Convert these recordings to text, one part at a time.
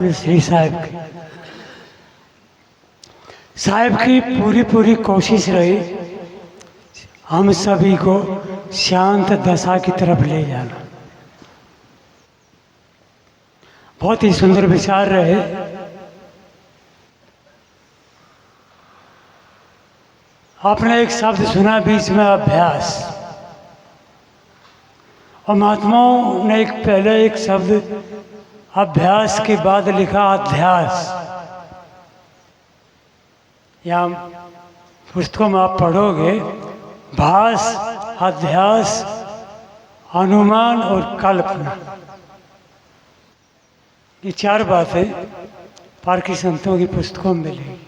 श्री साहब की पूरी कोशिश रही हम सभी को शांत दशा की तरफ ले जाना। बहुत ही सुंदर विचार रहे। आपने एक शब्द सुना बीच में, अभ्यास, और महात्माओं ने पहले एक शब्द अभ्यास के बाद लिखा अध्यास। या पुस्तकों में आप पढ़ोगे, भास, अध्यास, अनुमान और कल्पना, ये चार बातें पारकी संतों की पुस्तकों में मिलेगी।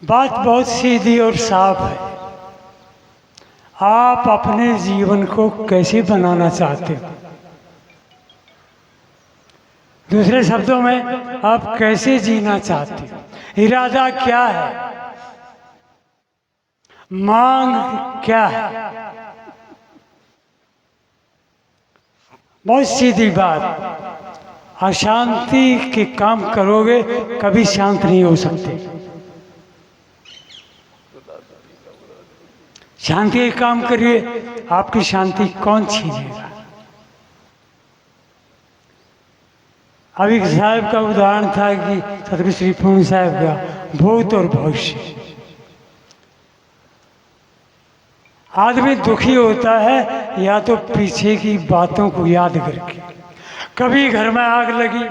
बात बहुत सीधी और साफ है। आप अपने जीवन को कैसे बनाना चाहते हो? दूसरे शब्दों में, आप कैसे जीना चाहते हो? इरादा क्या है? मांग क्या है? बहुत सीधी बात। अशांति के काम करोगे कभी शांत नहीं हो सकते। शांति के काम करिए, आपकी शांति कौन छीनेगा? अभी साहब का उदाहरण था कि सतगुरु श्री पूर्ण साहब का भूत और भविष्य। आदमी दुखी होता है या तो पीछे की बातों को याद करके। कभी घर में आग लगी,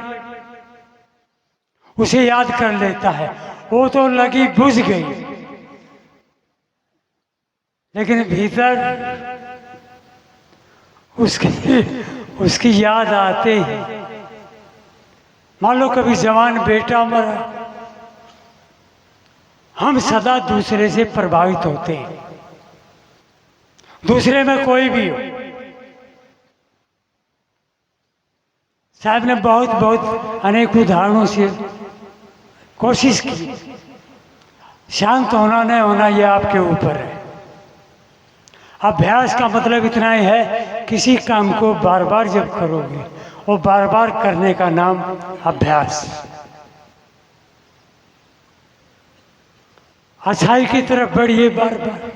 उसे याद कर लेता है, वो तो लगी बुझ गई, लेकिन भीतर उसकी याद आते ही, मान लो कभी जवान बेटा मरा, हम सदा दूसरे से प्रभावित होते हैं, दूसरे में कोई भी हो। साहब ने बहुत अनेक उदाहरणों से कोशिश की। शांत होना नहीं होना ये आपके ऊपर है। अभ्यास का मतलब इतना ही है, किसी काम को बार बार जब करोगे, वो बार बार करने का नाम अभ्यास। अच्छाई की तरफ बढ़िए बार बार।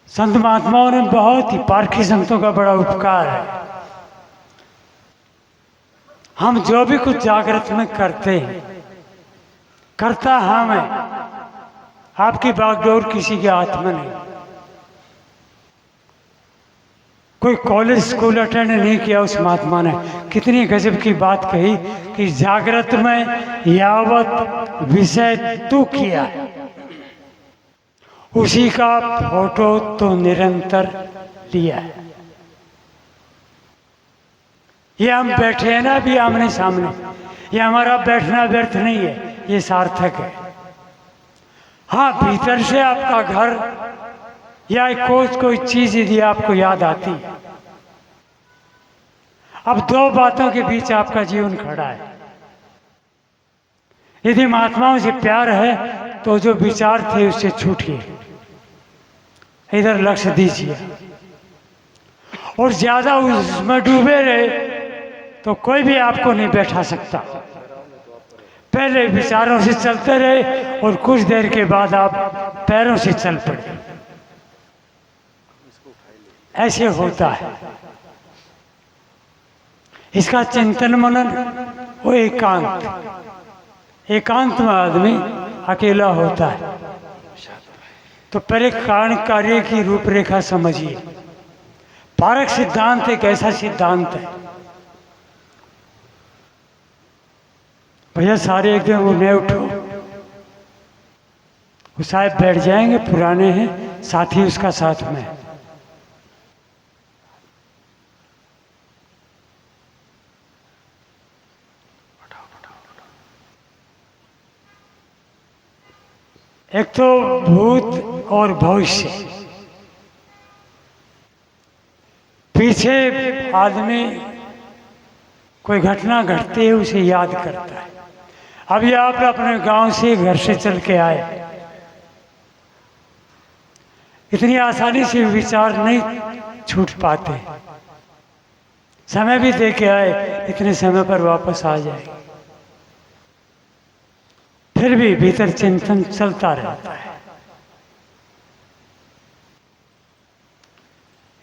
संत महात्माओं ने बहुत ही, पारखी संतों का बड़ा उपकार है। हम जो भी कुछ जागृत में करते हैं, करता हम है। आपकी बागडोर किसी के हाथ में नहीं। कोई कॉलेज स्कूल अटेंड नहीं किया उस महात्मा ने, कितनी गजब की बात कही कि जागृत में यावत विषय तू किया, उसी का फोटो तो निरंतर लिया है। ये हम बैठे हैं ना अभी आमने सामने, ये हमारा बैठना व्यर्थ नहीं है, ये सार्थक है। हाँ, भीतर से आपका घर या कोई चीज यदि आपको याद आती है, अब दो बातों के बीच आपका जीवन खड़ा है। यदि महात्माओं से प्यार है तो जो विचार थे उससे छूटिए, इधर लक्ष्य दीजिए, और ज्यादा उसमें डूबे रहे तो कोई भी आपको नहीं बैठा सकता। पहले विचारों से चलते रहे और कुछ देर के बाद आप पैरों से चल पड़े। ऐसे होता है। इसका चिंतन मनन वो एकांत में आदमी अकेला होता है। तो पहले कारण कार्य की रूपरेखा समझिए। पारक सिद्धांत एक ऐसा सिद्धांत है, भैया सारे एक दिन वो नहीं उठो, वो साहब बैठ जाएंगे, पुराने हैं, साथी उसका साथ में है। एक तो भूत और भविष्य। पीछे आदमी कोई घटना घटती है, उसे याद करता है। अभी आप अपने गांव से, घर से चल के आए, इतनी आसानी से विचार नहीं छूट पाते। समय भी दे के आए, इतने समय पर वापस आ जाए, फिर भी भीतर चिंतन चलता रहता है।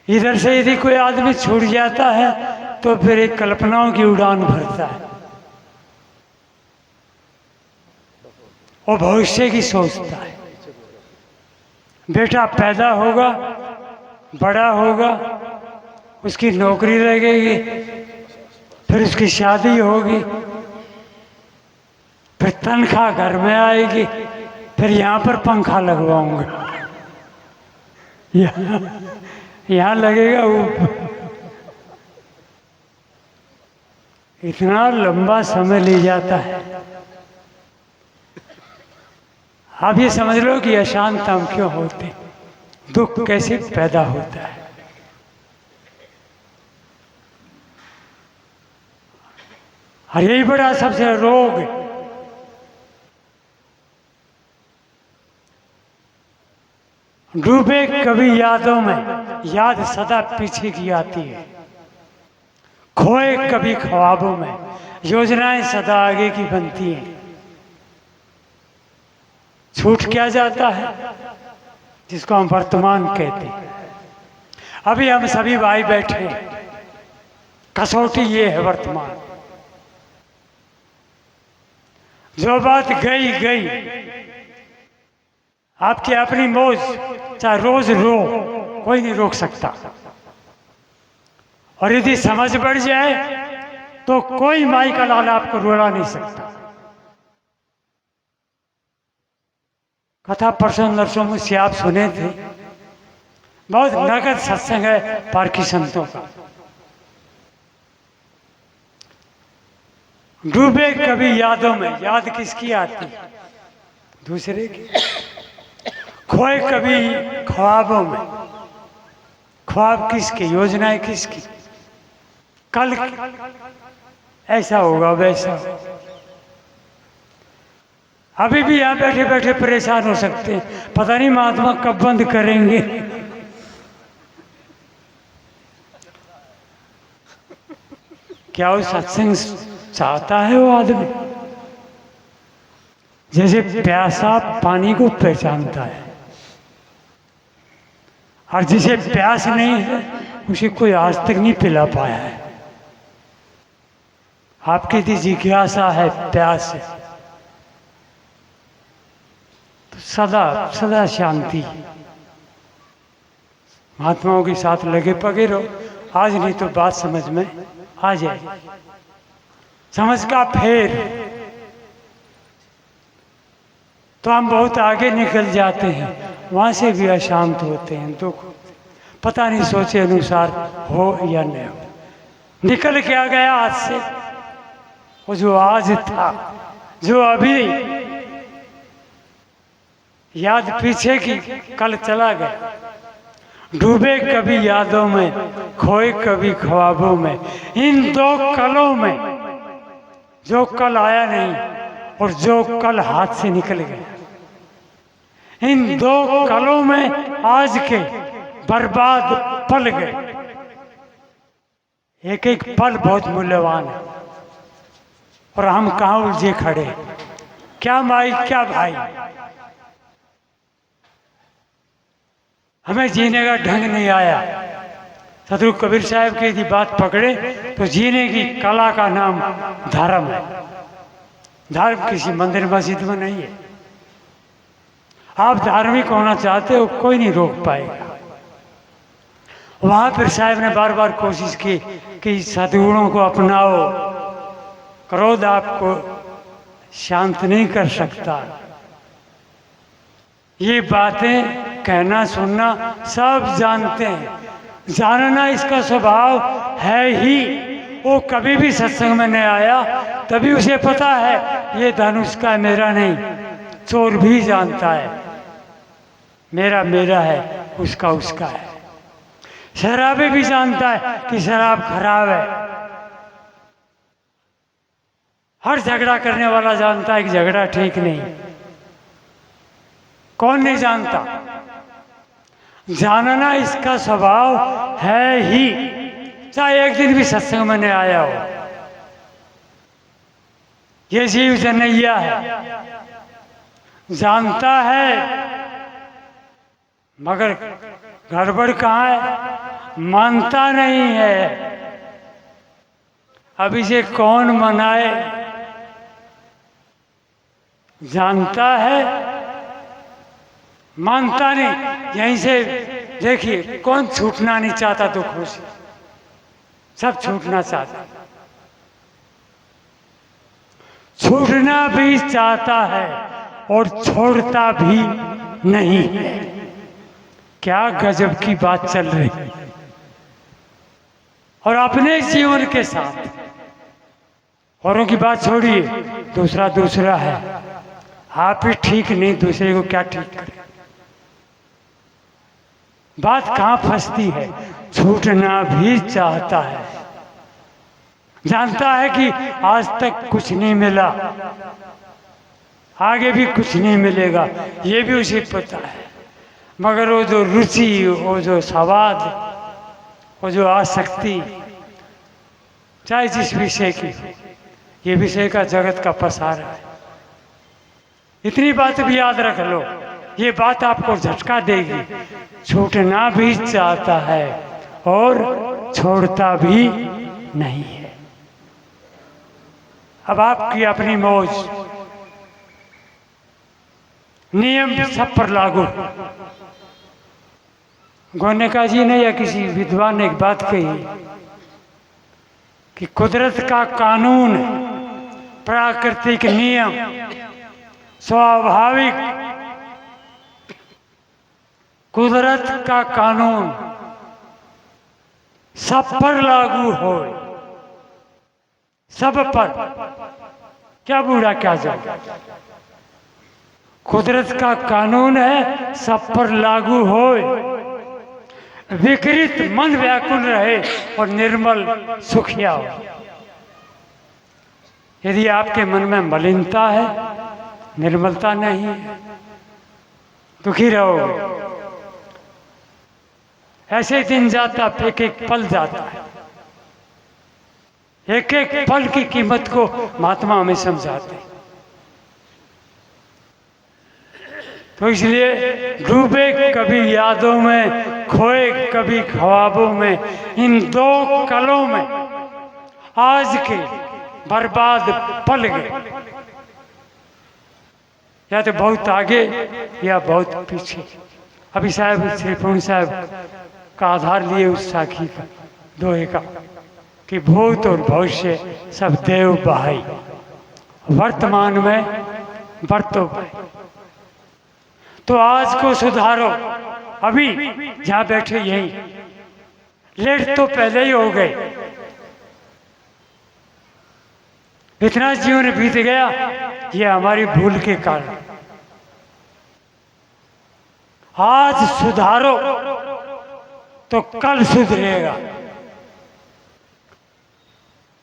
इधर से यदि कोई आदमी छूट जाता है तो फिर एक कल्पनाओं की उड़ान भरता है और भविष्य की सोचता है। बेटा पैदा होगा, बड़ा होगा, उसकी नौकरी लगेगी, फिर उसकी शादी होगी, फिर तनख्वाह घर में आएगी, फिर यहाँ पर पंखा लगवाऊंगा, यहाँ लगेगा ऊपर। इतना लंबा समय ले जाता है। आप ये समझ लो कि अशांत हम क्यों होते, दुख कैसे पैदा होता है। और यही बड़ा सबसे रोग है। डूबे कभी यादों में, याद सदा पीछे की आती है। खोए कभी ख्वाबों में, योजनाएं सदा आगे की बनती हैं। छूट क्या जाता है, जिसको हम वर्तमान कहते हैं। अभी हम सभी भाई बैठे हैं, कसौटी ये है वर्तमान। जो बात गई गई, आपकी अपनी मौज, चाहे रोज रो, कोई नहीं रोक सकता। और यदि समझ बढ़ जाए तो कोई माई का लाल आपको रुला नहीं सकता। कथा परसों नरसों मुझसे आप सुने थे, बहुत नगद सत्संग है पारकी संतों का। डूबे कभी यादों में, याद किसकी आती, दूसरे की। खोए कभी ख्वाबों में, ख्वाब किसके, योजनाएं किसकी। कल ऐसा होगा, वैसा। अभी भी यहाँ बैठे बैठे परेशान हो सकते हैं, पता नहीं महात्मा कब बंद करेंगे। क्या वो सत्संग चाहता है वो आदमी? जैसे प्यासा पानी को पहचानता है, और जिसे प्यास नहीं है उसे कोई आज तक नहीं पिला पाया है। आपकी यदि जिज्ञासा है, प्यास है, तो सदा सदा शांति। महात्माओं के साथ लगे पगे रहो, आज नहीं तो बात समझ में आ जाए। समझ का फेर तो हम बहुत आगे निकल जाते हैं, वहां से भी अशांत होते हैं, दुख पता नहीं सोचे अनुसार हो या नहीं हो। निकल क्या गया आज से, वो जो आज था, जो अभी याद पीछे की, कल चला गया। डूबे कभी यादों में, खोए कभी ख्वाबों में। इन दो कलों में, जो कल आया नहीं और जो कल हाथ से निकल गया, इन दो कलों में आज के बर्बाद पल गए। एक एक पल बहुत मूल्यवान है, और हम कहाँ उलझे खड़े, क्या माई क्या भाई। हमें जीने का ढंग नहीं आया। सदगुरु कबीर साहब की यदि बात पकड़े तो जीने की कला का नाम धर्म है। धर्म किसी मंदिर मस्जिद में नहीं है। आप धार्मिक होना चाहते हो, कोई नहीं रोक पाएगा। वहां पर साहब ने बार बार कोशिश की कि सद्गुणों को अपनाओ, क्रोध आपको शांत नहीं कर सकता। ये बातें कहना सुनना सब जानते हैं, जानना इसका स्वभाव है ही। वो कभी भी सत्संग में नहीं आया, तभी उसे पता है ये धनुष का मेरा नहीं। चोर भी जानता है मेरा मेरा है, उसका उसका है। शराबी भी जानता है कि शराब खराब है। हर झगड़ा करने वाला जानता है कि झगड़ा ठीक नहीं। कौन नहीं जानता? जानना इसका स्वभाव है ही, चाहे एक दिन भी सत्संग में नहीं आया हो। ये जीव जनैया है, जानता है मगर गड़बड़ कहाँ है, मानता नहीं है। अब इसे कौन मनाए, जानता है मानता नहीं। यहीं से देखिए, कौन छूटना नहीं चाहता दुखों से, सब छूटना चाहता, छूटना भी चाहता है और छोड़ता भी नहीं है। क्या गजब की बात चल रही है। और अपने जीवन के साथ, औरों की बात छोड़िए, दूसरा है। आप ही ठीक नहीं, दूसरे को क्या ठीक करे। बात कहाँ फंसती है, छूटना भी चाहता है, जानता है कि आज तक कुछ नहीं मिला, आगे भी कुछ नहीं मिलेगा, ये भी उसे पता है। मगर वो जो रुचि, वो जो स्वाद, वो जो आसक्ति, चाहे जिस विषय की, ये विषय का जगत का पसारा है। इतनी बात भी याद रख लो, ये बात आपको झटका देगी। छूटना भी चाहता है और छोड़ता भी नहीं है। अब आपकी अपनी मौज, नियम सब पर लागू। गोनेका जी ने या किसी विद्वान ने एक बात कही कि कुदरत का कानून, प्राकृतिक नियम, स्वाभाविक, कुदरत का कानून सब पर लागू हो, सब पर, क्या बूढ़ा क्या जाए। कुदरत का कानून है, सब पर लागू हो। विकृत मन व्याकुल रहे और निर्मल सुखिया हो। यदि आपके मन में मलिनता है, निर्मलता नहीं है, दुखी रहोगे। ऐसे दिन जाता, एक एक पल जाता है। एक एक पल की कीमत को महात्मा हमें समझाते। तो इसलिए डूबे कभी यादों में, खोए कभी ख्वाबों में, इन दो कलों में आज के बर्बाद पल गए। या तो बहुत आगे या बहुत पीछे। अभी साहब श्री पूर्ण साहब का आधार लिए उस साखी का, दोहे का, कि भूत और भविष्य सब देव बहाई, वर्तमान में बरतो भाई। तो आज को सुधारो, अभी जहां बैठे यहीं, लेट तो पहले ही हो गए। इतना जीवन बीत गया, ये हमारी भूल के कारण। आज सुधारो तो कल सुधरेगा।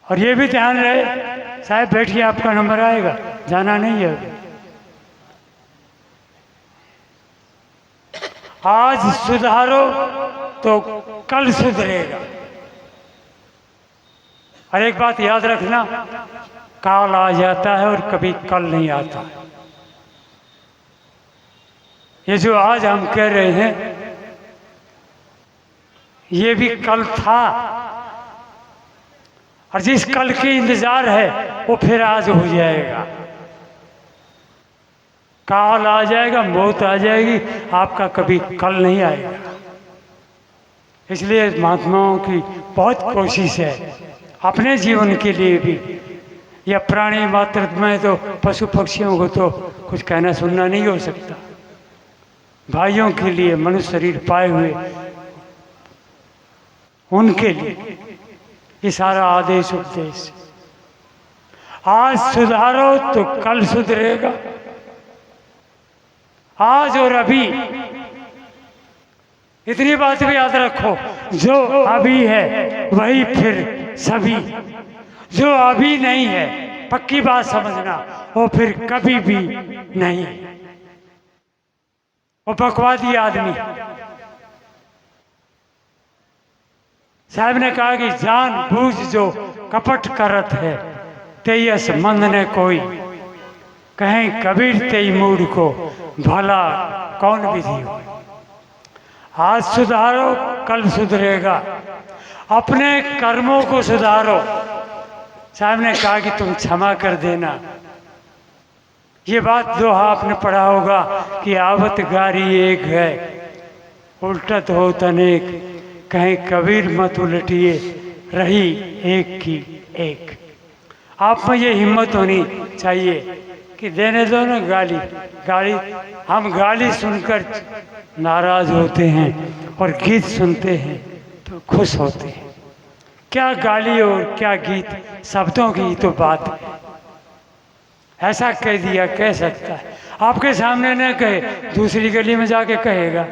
और ये भी ध्यान रहे, साहब बैठिए, आपका नंबर आएगा, जाना नहीं है अभी। आज सुधारो तो कल सुधरेगा। और एक बात याद रखना, काल आ जाता है और कभी कल नहीं आता। ये जो आज हम कह रहे हैं, ये भी कल था। और जिस कल की इंतजार है, वो फिर आज हो जाएगा। काल आ जाएगा, मौत आ जाएगी, आपका कभी कल नहीं आएगा। इसलिए महात्माओं की बहुत कोशिश है अपने जीवन के लिए भी। या प्राणी मात्र में तो पशु पक्षियों को तो कुछ कहना सुनना नहीं हो सकता। भाइयों के लिए, मनुष्य शरीर पाए हुए, उनके लिए ये सारा आदेश उपदेश। आज सुधारो तो कल सुधरेगा। आज और अभी, इतनी बात भी याद रखो, जो अभी है वही फिर सभी। जो अभी नहीं है, पक्की बात समझना, वो फिर कभी भी नहीं। वो बकवादी आदमी, साहब ने कहा कि जान बूझ जो कपट करत है तेयस मंद ने कोई, कहें कबीर तेई मूड को भला कौन विधि हो। आज सुधारो कल सुधरेगा, अपने कर्मों को सुधारो। साहब ने कहा कि तुम क्षमा कर देना। ये बात दोहा आपने पढ़ा होगा कि आवत गारी एक है उल्टत हो तनेक, कहीं कबीर मत उलटिए रही एक की एक। आप में ये हिम्मत होनी चाहिए कि देने दो ना गाली। गाली हम गाली सुनकर नाराज होते हैं और गीत सुनते हैं तो खुश होते हैं। क्या गाली और क्या गीत, शब्दों की तो बात है। ऐसा कह दिया कह सकता है, आपके सामने न कहे दूसरी गली में जाके कहेगा,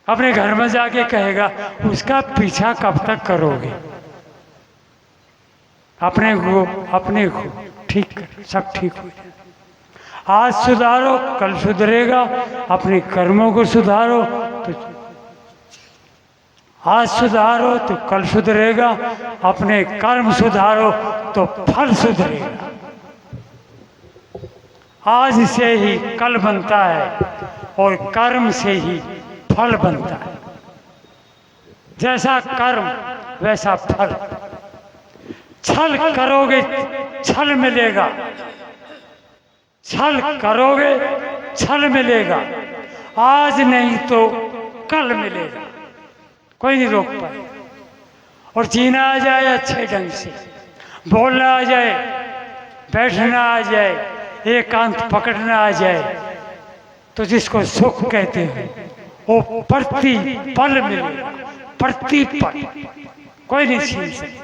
अपने घर में जाके कहेगा। उसका पीछा कब तक करोगे? अपने को ठीक कर, सब ठीक हो जाए। आज सुधारो कल सुधरेगा, अपने कर्मों को सुधारो तो आज सुधारो तो कल सुधरेगा, अपने कर्म सुधारो तो फल सुधरेगा। आज से ही कल बनता है और कर्म से ही फल बनता है। जैसा कर्म वैसा फल। छल करोगे छल मिलेगा, छल करोगे छल मिलेगा। आज नहीं तो कल मिलेगा, कोई नहीं रोक पाए। और जीना आ जाए अच्छे ढंग से, बोलना आ जाए, बैठना आ जाए, एकांत पकड़ना आ जाए, तो जिसको सुख कहते हैं वो प्रति पल मिलेगा, प्रति पल कोई नहीं छीन सकता।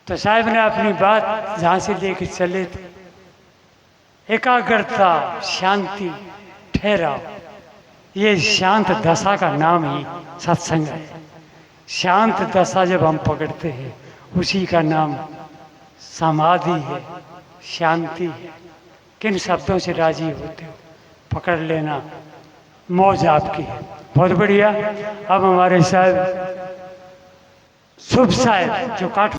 तो साहब ने अपनी बात जहाँ से लेके चले थे, एकाग्रता, शांति, ठहराव, ये शांत दशा का नाम ही सत्संग है। शांत दशा जब हम पकड़ते हैं उसी का नाम समाधि है, शांति है। किन शब्दों से राजी होते हो पकड़ लेना, मौज आपकी है। बहुत बढ़िया। अब हमारे साहब शुभ साहब जो काट